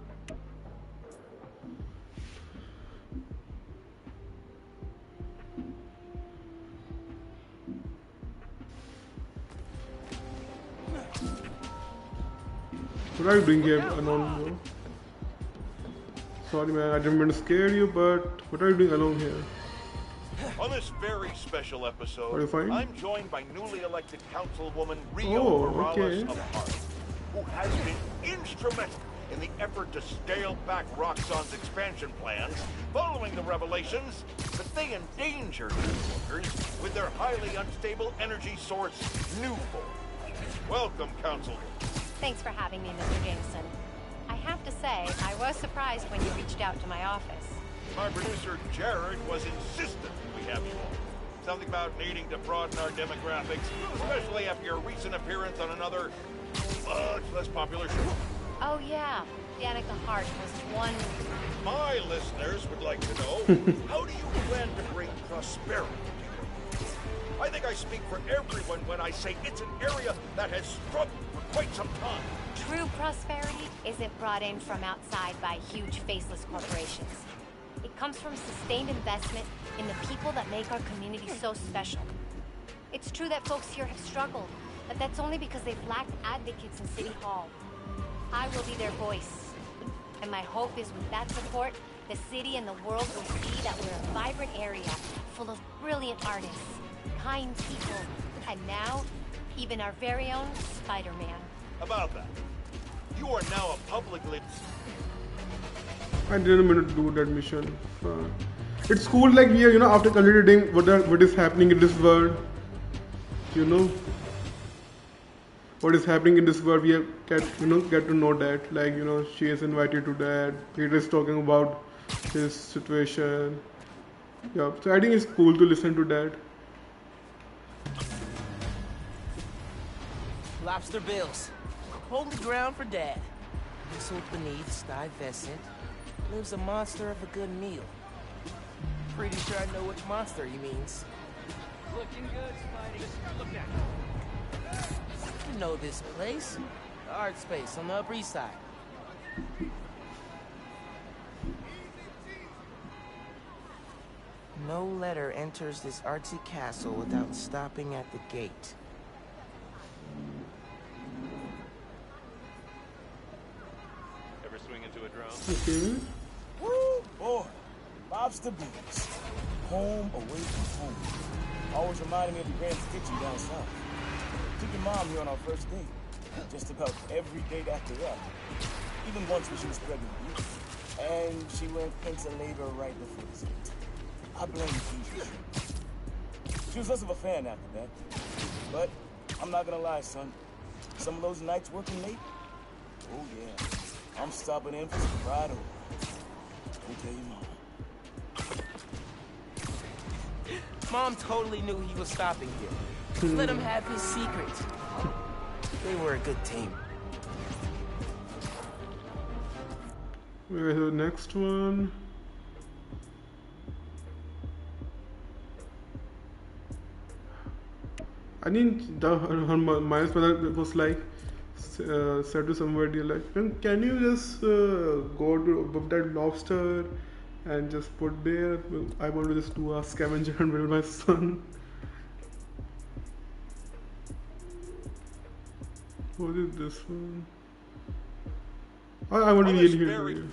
What are you doing here, alone? Sorry man, I didn't mean to scare you, but what are you doing alone here? On this very special episode, Are you fine? I'm joined by newly elected councilwoman Rio Oh, Morales okay. of Harlem, who has been instrumental in the effort to scale back Roxxon's expansion plans following the revelations that they endangered its workers with their highly unstable energy source, Newport. Welcome, Councilwoman. Thanks for having me, Mr. Jameson. I have to say, I was surprised when you reached out to my office. My producer, Jared, was insistent we have you all. Something about needing to broaden our demographics, especially after your recent appearance on another, much less popular show. Oh yeah, Danica Hart was one... My listeners would like to know, how do you plan to bring prosperity to your life? I think I speak for everyone when I say it's an area that has struggled for quite some time. True prosperity isn't brought in from outside by huge faceless corporations. It comes from sustained investment in the people that make our community so special. It's true that folks here have struggled, But that's only because they've lacked advocates in City Hall. I will be their voice. And my hope is with that support, the city and the world will see that we're a vibrant area full of brilliant artists, kind people, and now, even our very own Spider-Man. About that, you are now a publicly... I didn't mean to do that mission. It's cool, like we are, you know, after completing what is happening in this world, you know, what is happening in this world, we have get to know that, like, you know, she is invited to that. Peter is talking about his situation. Yeah, so I think it's cool to listen to that. Lobster bills. Holy ground for Dad. Nestled beneath stuyvescent lives a monster of a good meal. Pretty sure I know which monster he means. Looking good, Spidey. Look at it. You know this place. The art space on the Upper East Side. No letter enters this artsy castle without stopping at the gate. Ever swing into a drone? Okay. Woo, boy. Lobster beans. Home away from home. Always reminding me of the Grand's Kitchen down south. Took your mom here on our first date. Just about every date after that. Even once when she was pregnant with you. And she went into labor right before this date. I blame you. She was less of a fan after that. But I'm not gonna lie, son. Some of those nights working late, oh yeah. I'm stopping in for some fried over. Go tell your mom. Mom totally knew he was stopping here. Let him have his secret. They were a good team. Where's the next one? I think her Miles' mother was like said to somebody like, can you just go to above that lobster and just put there? I want to just do a scavenger hunt with my son. What is this one? I want to really hear it.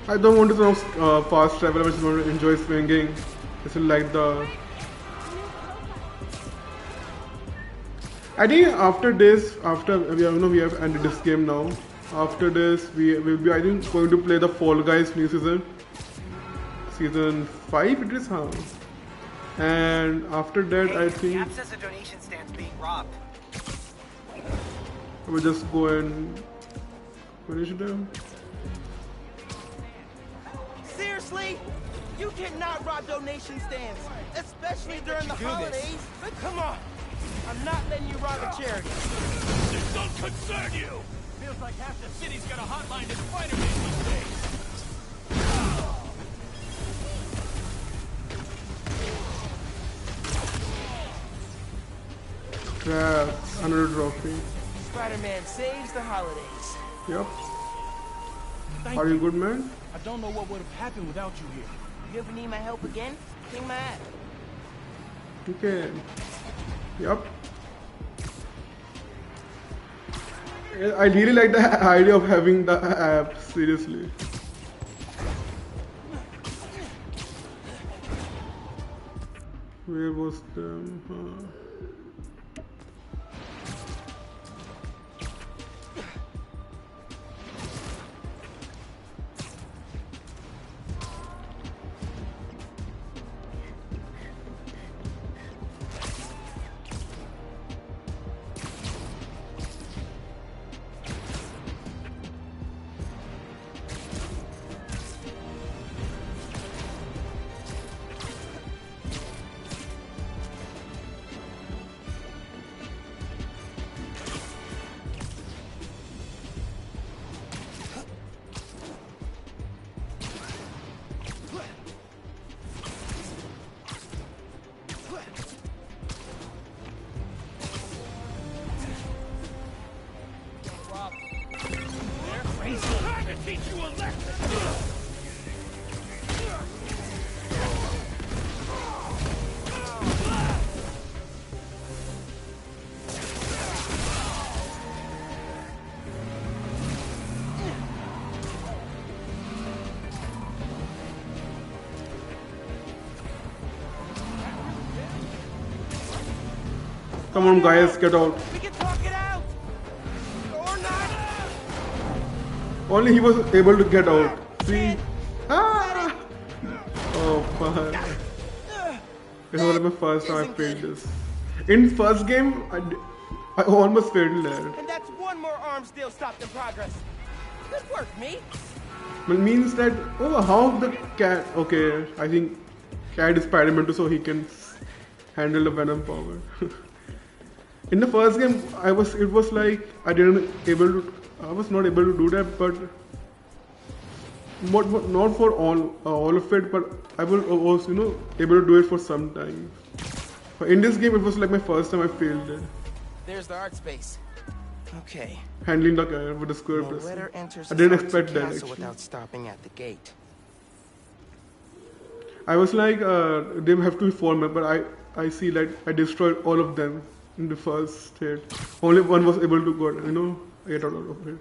I don't want to fast travel. I just want to enjoy swinging. This is like the. I think after this, after we have ended this game now. After this, we will be, I think, going to play the Fall Guys new season. Season 5 it is, huh? And after that, I think The app says a donation stand's being robbed. I will just go and finish them. Seriously? You cannot rob donation stands, especially during the holidays. Come on. I'm not letting you rob a charity. This don't concern you! Feels like half the city's got a hotline to Spider-Man these days. Crap, another trophy. Spider-Man saves the holidays. Yep. Thank Are you good, man? I don't know what would have happened without you here. You ever need my help again? Ping my app. Okay. Yep. I really like the idea of having the app, seriously. Where was them? teach you a lesson! Come on, guys, get out. We can talk it out! Or not! Only he was able to get out. See? Ah! Oh, fuck. It was my first time I failed this. In first game, I almost failed there. And that's one more arms deal stopped in progress. Good work, me. It means that, oh, how the cat, okay, I think cat is Spider-Man too, so he can handle the venom power. In the first game, it was like I was not able to do that, but not for all of it, but I was able to do it for some time. But in this game, it was like my first time I failed it. There's the art space. Okay. Handling the guy with the square No press. letter enters I didn't the expect that castle actually. without stopping at the gate. I was like, they have to be 4 men, but I see like I destroyed all of them in the first hit. Only one was able to get out of it.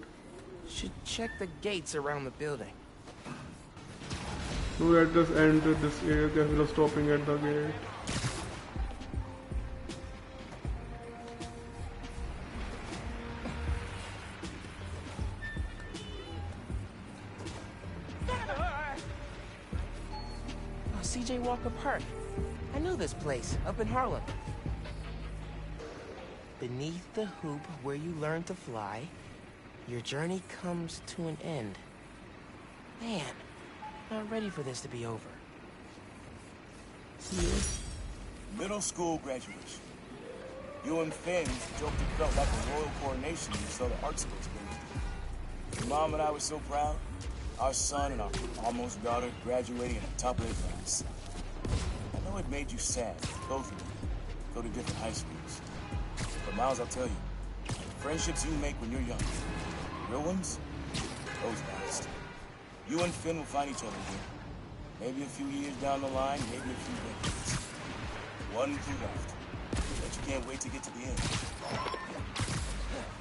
Should check the gates around the building. No, let us enter this area instead of stopping at the gate. Oh, CJ Walker Park. I know this place, up in Harlem. Beneath the hoop where you learn to fly, your journey comes to an end. Man, not ready for this to be over. Middle school graduation. You and Finn joked it felt like a royal coronation when you saw the art schools going. Your mom and I were so proud. Our son and our almost daughter graduating in the top of their class. I know it made you sad, both of you, go to different high schools. But Miles, I'll tell you, the friendships you make when you're young, real ones, those last. You and Finn will find each other again. Maybe a few years down the line, maybe a few decades. One clue left. But you can't wait to get to the end.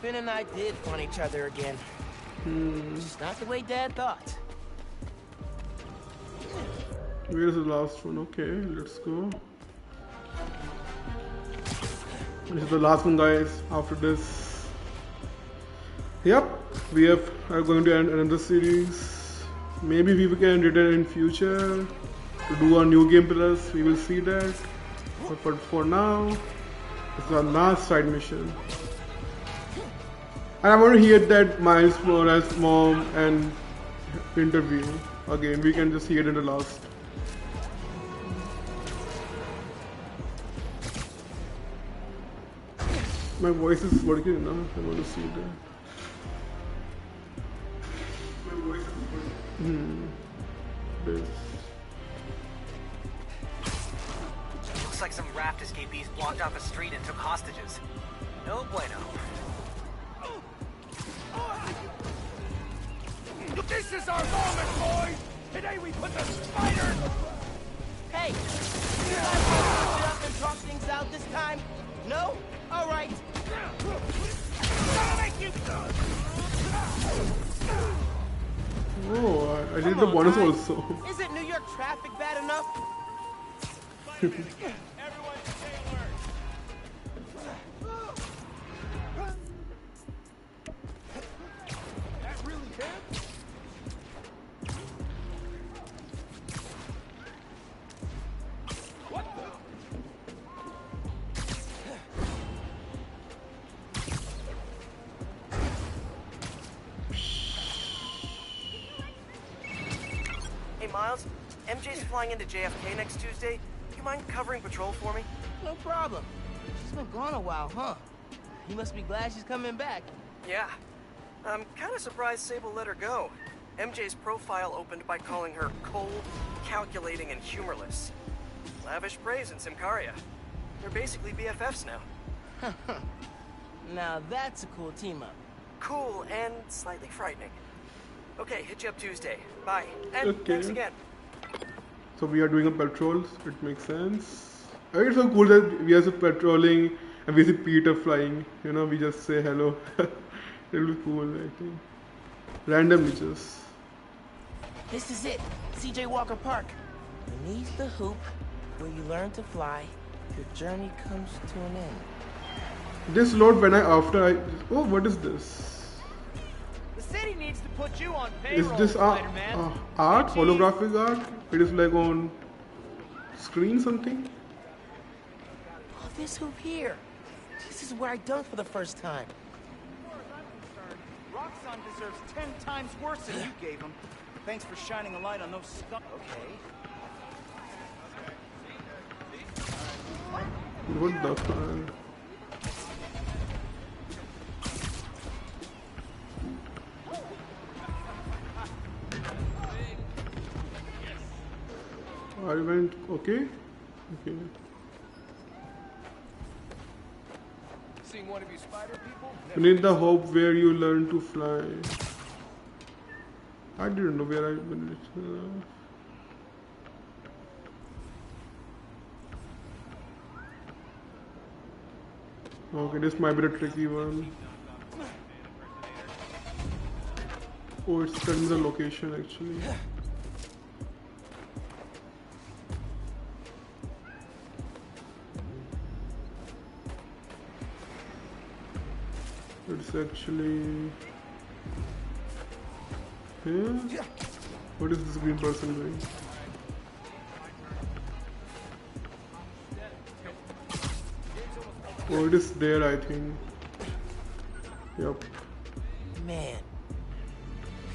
Finn and I did find each other again. Just not the way Dad thought. Where's the last one? Okay, let's go. This is the last one, guys. After this, yep, we are going to end another series. Maybe we can return in future to do a new game plus. We will see that. But for now, it's our last side mission. And I want to hear that Miles Morales' mom and interview again. We can just hear it in the last. My voice is working enough. I want to see that. My voice is working. This. Looks like some raft escapees blocked off a street and took hostages. No bueno. This is our moment, boys! Today we put the spiders... Hey! You guys want to switch it up and talk things out this time? No? All right. Gotta make you... Oh, I did Come the on, bonus guys. also. Isn't New York traffic bad enough? Everyone stay alert. That really him? What the... Hey, Miles. MJ's flying into JFK next Tuesday. You mind covering patrol for me? No problem. She's been gone a while, huh? You must be glad she's coming back. Yeah. I'm kind of surprised Sable let her go. MJ's profile opened by calling her cold, calculating, and humorless. Lavish praise in Simcaria. They're basically BFFs now. Now that's a cool team up. Cool and slightly frightening. Okay, hit you up Tuesday. Bye. And Okay. thanks again. So we are doing a patrol. It makes sense. It's so cool that we are just patrolling and we see Peter flying. You know, we just say hello. It'll be cool, I think. Random bitches. This is it, CJ Walker Park. Beneath the hoop, where you learn to fly, your journey comes to an end. This load when oh, what is this? The city needs to put you on Is payroll, this Spider-Man. art? Jeez. Holographic art? It is like on screen something? Oh, this hoop here. This is where I dunked for the first time. Roxxon deserves 10 times worse than you gave him. Thanks for shining a light on those scum. Okay. What the fuck? I went, okay? Okay. Seeing one of you spider people? Beneath the hope where you learn to fly. I didn't know where I went. Okay, this might be a tricky one. Oh, it's telling the location actually. It's actually here. What is this green person doing? Oh, it is there, I think. Yep. Man,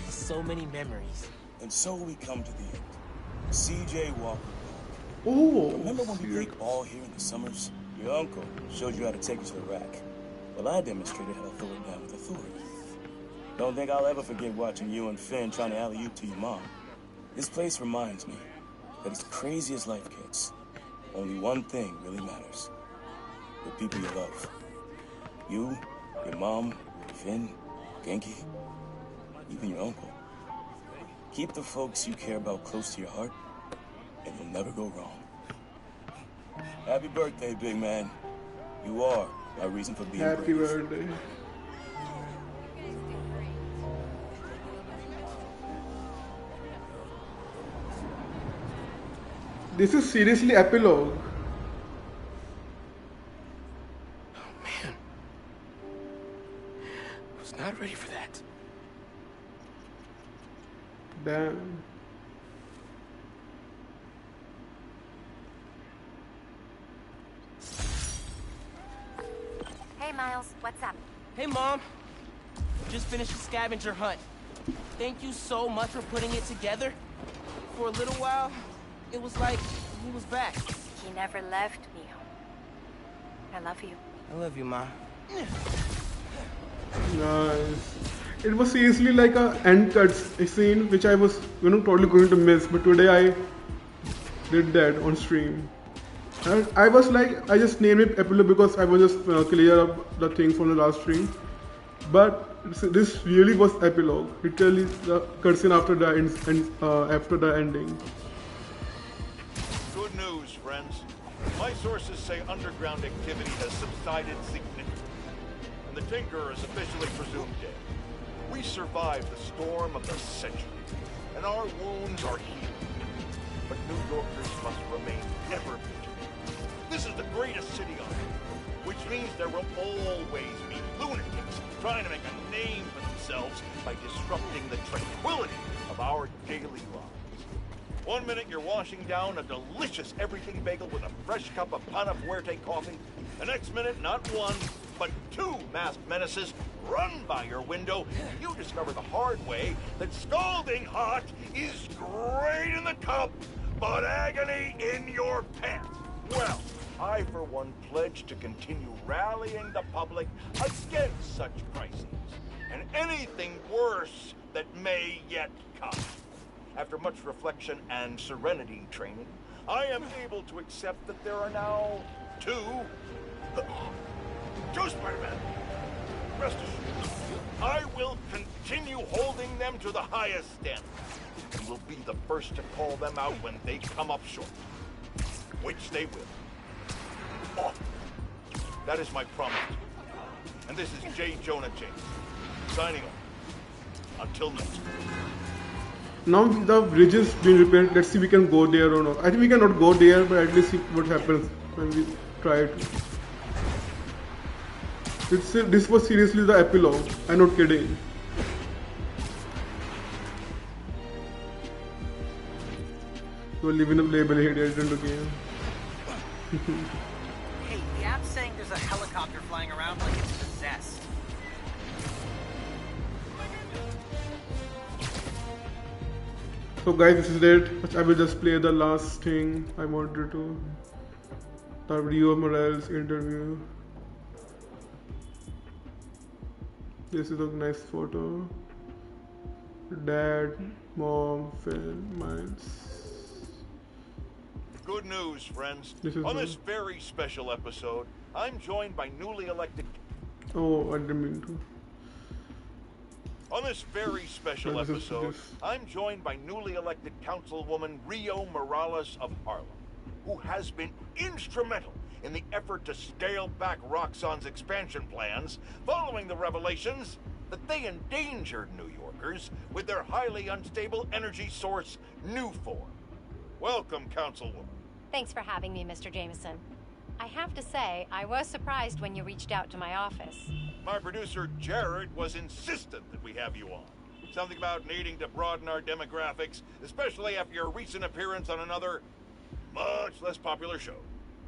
so many memories. And so we come to the end. CJ Walker. Oh, Remember when we played ball here in the summers? Your uncle showed you how to take it to the rack. Well, I demonstrated how to throw it down with authority. Don't think I'll ever forget watching you and Finn trying to alley-oop to your mom. This place reminds me that as crazy as life gets, only one thing really matters. The people you love. You, your mom, Finn, Genki, even your uncle. Keep the folks you care about close to your heart, and you'll never go wrong. Happy birthday, big man. You are my reason for being happy brave. birthday. This is seriously epilogue. Oh man, I was not ready for that. Damn. Hey, Miles, what's up? Hey Mom, just finished the scavenger hunt. Thank you so much for putting it together. For a little while, it was like he was back. He never left me. I love you. I love you, Ma. Nice. It was seriously like a end cuts scene which I was, totally going to miss. But today I did that on stream. And I was like, I just named it epilogue because I was just clear up the things from the last stream. But this really was epilogue. Literally the cutscene after the after the ending. Good news, friends. My sources say underground activity has subsided significantly, and the Tinkerer is officially presumed dead. We survived the storm of the century, and our wounds are healed. But New Yorkers must remain ever vigilant. This is the greatest city on earth, which means there will always be lunatics trying to make a name for themselves by disrupting the tranquility of our daily lives. 1 minute you're washing down a delicious everything bagel with a fresh cup of Pana Fuerte coffee. The next minute, not one, but two masked menaces run by your window, and you discover the hard way that scalding hot is great in the cup, but agony in your pants. Well, I, for one, pledge to continue rallying the public against such crises, and anything worse that may yet come. After much reflection and serenity training, I am able to accept that there are now two Spider-Man. Rest assured, I will continue holding them to the highest standard, and will be the first to call them out when they come up short. Which they will. Often. That is my promise. And this is J. Jonah James, signing off. Until next time. Now the bridge is being repaired. Let's see if we can go there or not. I think we cannot go there, but at least see what happens when we try it. This was seriously the epilogue. I'm not kidding. We're leaving a label here in the game. Hey, the app's saying there's a helicopter flying around like it's possessed. So guys, this is it. I will just play the last thing I wanted to. The Rio Morales interview. This is a nice photo. Dad, mom, Phil, Miles. Good news, friends. On this very special episode, I'm joined by newly elected... Oh, I didn't mean to. On this very special episode, I'm joined by newly elected Councilwoman Rio Morales of Harlem, who has been instrumental in the effort to scale back Roxxon's expansion plans following the revelations that they endangered New Yorkers with their highly unstable energy source, Nuform. Welcome, Councilwoman. Thanks for having me, Mr. Jameson. I have to say, I was surprised when you reached out to my office. My producer, Jared, was insistent that we have you on. Something about needing to broaden our demographics, especially after your recent appearance on another, much less popular show.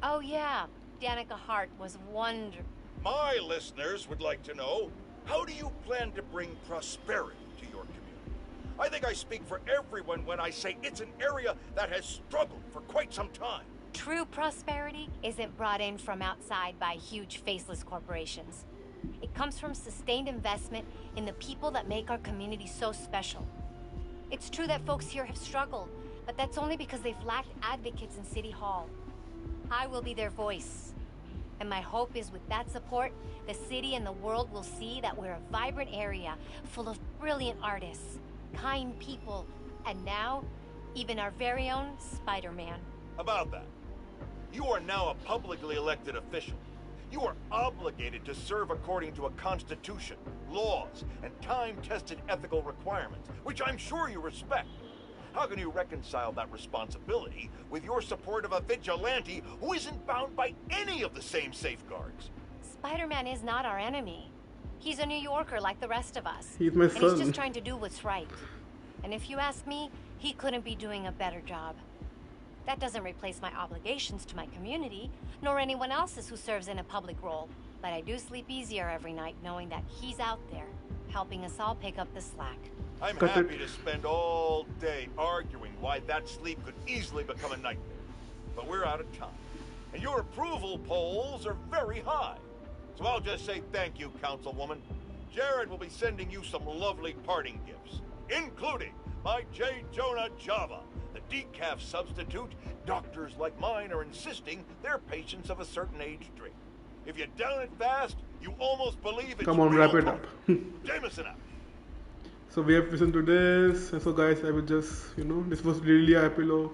Oh yeah, Danica Hart was wonderful. My listeners would like to know, how do you plan to bring prosperity to your community? I think I speak for everyone when I say it's an area that has struggled for quite some time. True prosperity isn't brought in from outside by huge faceless corporations. It comes from sustained investment in the people that make our community so special. It's true that folks here have struggled, but that's only because they've lacked advocates in City Hall. I will be their voice. And my hope is with that support, the city and the world will see that we're a vibrant area full of brilliant artists, kind people, and now, even our very own Spider-Man. About that, you are now a publicly elected official. You are obligated to serve according to a constitution, laws, and time-tested ethical requirements, which I'm sure you respect. How can you reconcile that responsibility with your support of a vigilante who isn't bound by any of the same safeguards? Spider-Man is not our enemy. He's a New Yorker like the rest of us. He's my son. And he's just trying to do what's right. And if you ask me, he couldn't be doing a better job. That doesn't replace my obligations to my community, nor anyone else's who serves in a public role. But I do sleep easier every night knowing that he's out there, helping us all pick up the slack. I'm happy to spend all day arguing why that sleep could easily become a nightmare. But we're out of time. And your approval polls are very high. So I'll just say thank you, Councilwoman. Jared will be sending you some lovely parting gifts, including my J. Jonah Java, the decaf substitute doctors like mine are insisting their patients of a certain age drink. If you down it fast, you almost believe it's Come on, wrap it up. Jameson out. So we have listened to this. And so guys, I will just, this was really an epilogue.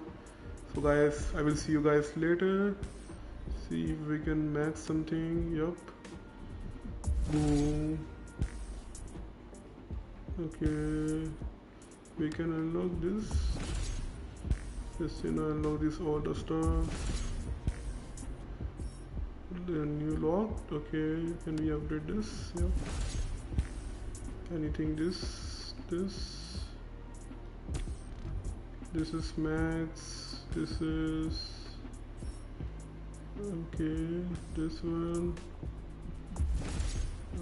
So guys, I will see you guys later. See if we can max something. Yup. Boom. Okay. We can unlock this. Just unlock this all the stuff. The new lock. Okay. Can we upgrade this? Yep. Anything this is max. This is okay. This one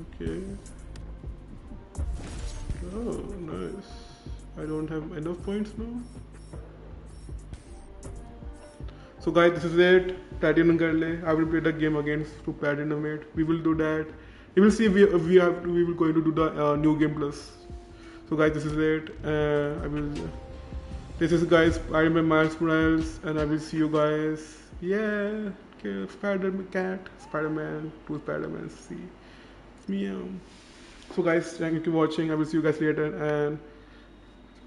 okay. Oh, nice. I don't have enough points now. So guys, this is it. Platinum Karle. I will play the game again to platinum it. We will do that. We will see if we will going to do the new game plus. So guys, this is it. This is guys Spider-Man Miles Morales, and I will see you guys. Yeah, okay, Spider-Man, cat, Spider-Man, two Spider-Man. See, meow. So guys, thank you for watching. I will see you guys later, and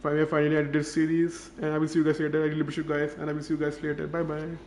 finally ended this series, and I will see you guys later. I really appreciate you guys, and I will see you guys later. Bye bye.